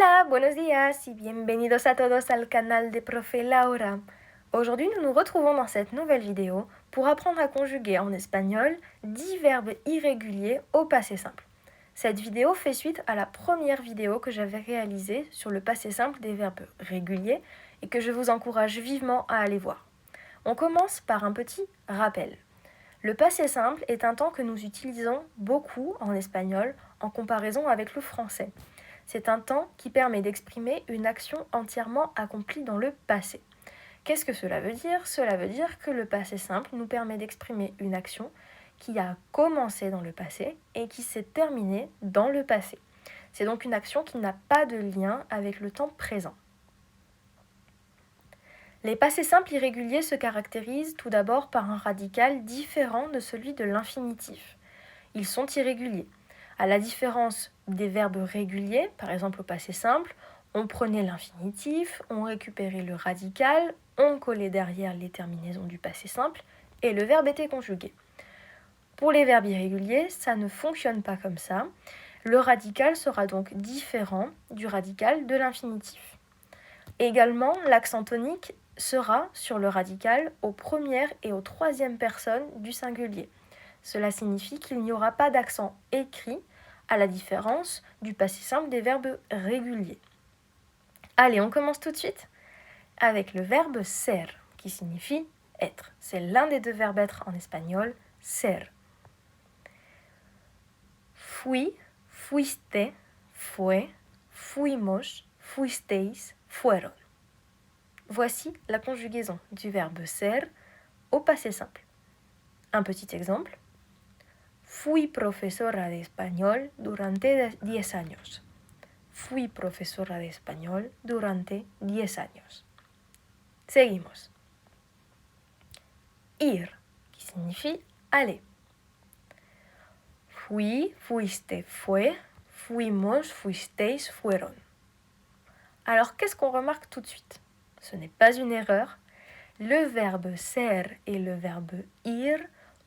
Hola, buenos días y bienvenidos a todos al canal de Profe Laura. Aujourd'hui, nous nous retrouvons dans cette nouvelle vidéo pour apprendre à conjuguer en espagnol 10 verbes irréguliers au passé simple. Cette vidéo fait suite à la première vidéo que j'avais réalisée sur le passé simple des verbes réguliers et que je vous encourage vivement à aller voir. On commence par un petit rappel. Le passé simple est un temps que nous utilisons beaucoup en espagnol en comparaison avec le français. C'est un temps qui permet d'exprimer une action entièrement accomplie dans le passé. Qu'est-ce que cela veut dire? Cela veut dire que le passé simple nous permet d'exprimer une action qui a commencé dans le passé et qui s'est terminée dans le passé. C'est donc une action qui n'a pas de lien avec le temps présent. Les passés simples irréguliers se caractérisent tout d'abord par un radical différent de celui de l'infinitif. Ils sont irréguliers. À la différence des verbes réguliers, par exemple au passé simple, on prenait l'infinitif, on récupérait le radical, on collait derrière les terminaisons du passé simple et le verbe était conjugué. Pour les verbes irréguliers, ça ne fonctionne pas comme ça. Le radical sera donc différent du radical de l'infinitif. Également, l'accent tonique sera sur le radical aux premières et aux troisièmes personnes du singulier. Cela signifie qu'il n'y aura pas d'accent écrit, à la différence du passé simple des verbes réguliers. Allez, on commence tout de suite avec le verbe ser, qui signifie être. C'est l'un des deux verbes être en espagnol, ser. Fui, fuiste, fue, fuimos, fuisteis, fueron. Voici la conjugaison du verbe ser au passé simple. Un petit exemple. Fui profesora de español durante 10 años. Fui profesora de español durante 10 años. Seguimos. Ir, qui signifie aller. Fui, fuiste, fue, fuimos, fuisteis, fueron. Alors, qu'est-ce qu'on remarque tout de suite? Ce n'est pas une erreur. Le verbe ser et le verbe ir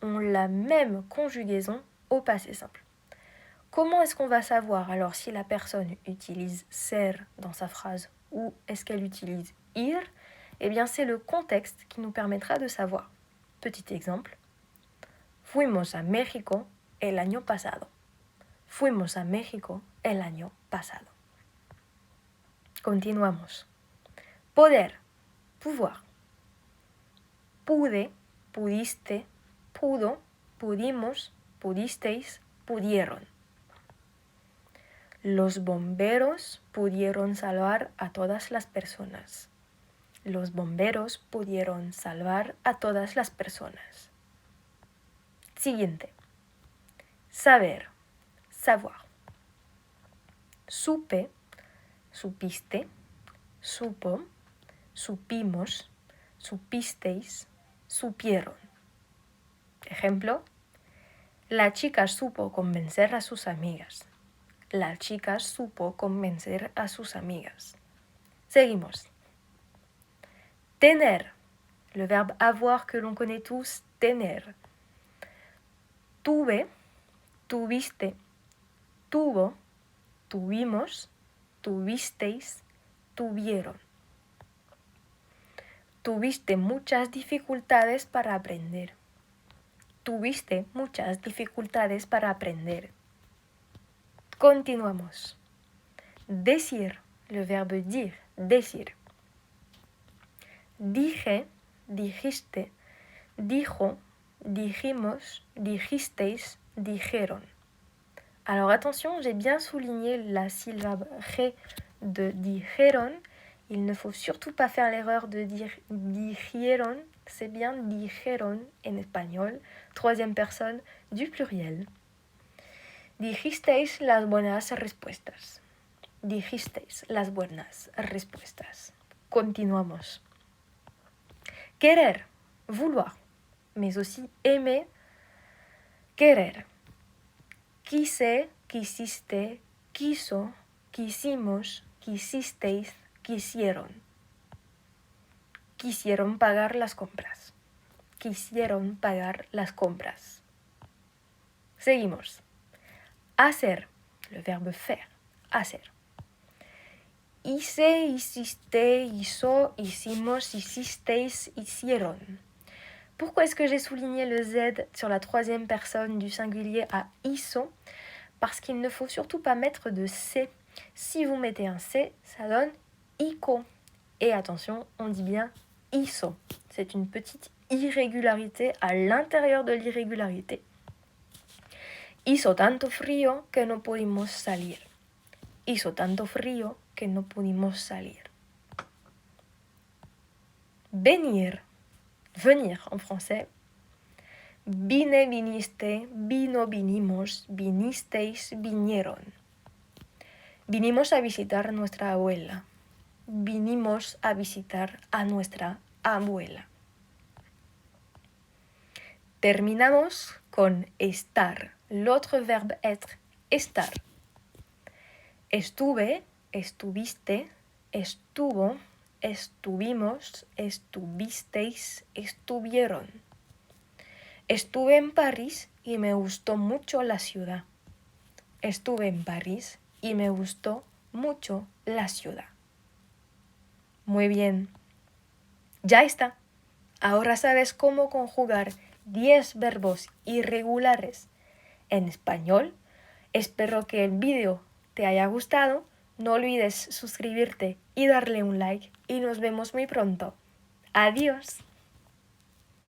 ont la même conjugaison au passé simple. Comment est-ce qu'on va savoir alors si la personne utilise ser dans sa phrase ou est-ce qu'elle utilise ir? Eh bien, c'est le contexte qui nous permettra de savoir. Petit exemple. Fuimos a México el año pasado. Fuimos a México el año pasado. Continuamos. Poder, pouvoir. Pude, pudiste, pudo, pudimos, pudisteis, pudieron. Los bomberos pudieron salvar a todas las personas. Los bomberos pudieron salvar a todas las personas. Siguiente. Saber, savoir. Supe, supiste, supo, supimos, supisteis, supieron. Ejemplo, la chica supo convencer a sus amigas. La chica supo convencer a sus amigas. Seguimos. Tener, le verbe avoir que l'on connaît tous, tener. Tuve, tuviste, tuvo, tuvimos, tuvisteis, tuvieron. Tuviste muchas dificultades para aprender. Tuviste muchas dificultades para aprender. Continuamos. Decir, le verbe dire, decir. Dije, dijiste, dijo, dijimos, dijisteis, dijeron. Alors attention, j'ai bien souligné la syllabe ré de dijeron. Il ne faut surtout pas faire l'erreur de dire dijeron, c'est bien dijeron en espagnol, troisième personne du pluriel. Dijisteis las buenas respuestas. Dijisteis las buenas respuestas. Continuamos. Querer, vouloir, mais aussi aimer, querer. Quise, quisiste, quiso, quisimos, quisisteis, quisieron. Quisieron pagar las compras. Quisieron pagar las compras. Seguimos. Hacer, le verbe faire, hacer. hice, hiciste, hizo, hicimos, hicisteis, hicieron. Pourquoi est-ce que j'ai souligné le Z sur la troisième personne du singulier à hizo? Parce qu'il ne faut surtout pas mettre de C. Si vous mettez un C, ça donne ico. Et attention, on dit bien hizo. C'est une petite irrégularité à l'intérieur de l'irrégularité. Hizo tanto frío que no pudimos salir. Hizo tanto frío que no pudimos salir. Venir. Venir en français. Vine, viniste, vino, vinimos, vinisteis, vinieron. Vinimos a visitar a nuestra abuela. Vinimos a visitar a nuestra abuela. Terminamos con estar. L'autre verbe être, estar. Estuve, estuviste, estuvo, estuvimos, estuvisteis, estuvieron. Estuve en París y me gustó mucho la ciudad. Estuve en París y me gustó mucho la ciudad. Muy bien. Ya está. Ahora sabes cómo conjugar 10 verbos irregulares en español. Espero que el vídeo te haya gustado. No olvides suscribirte y darle un like y nos vemos muy pronto. Adiós.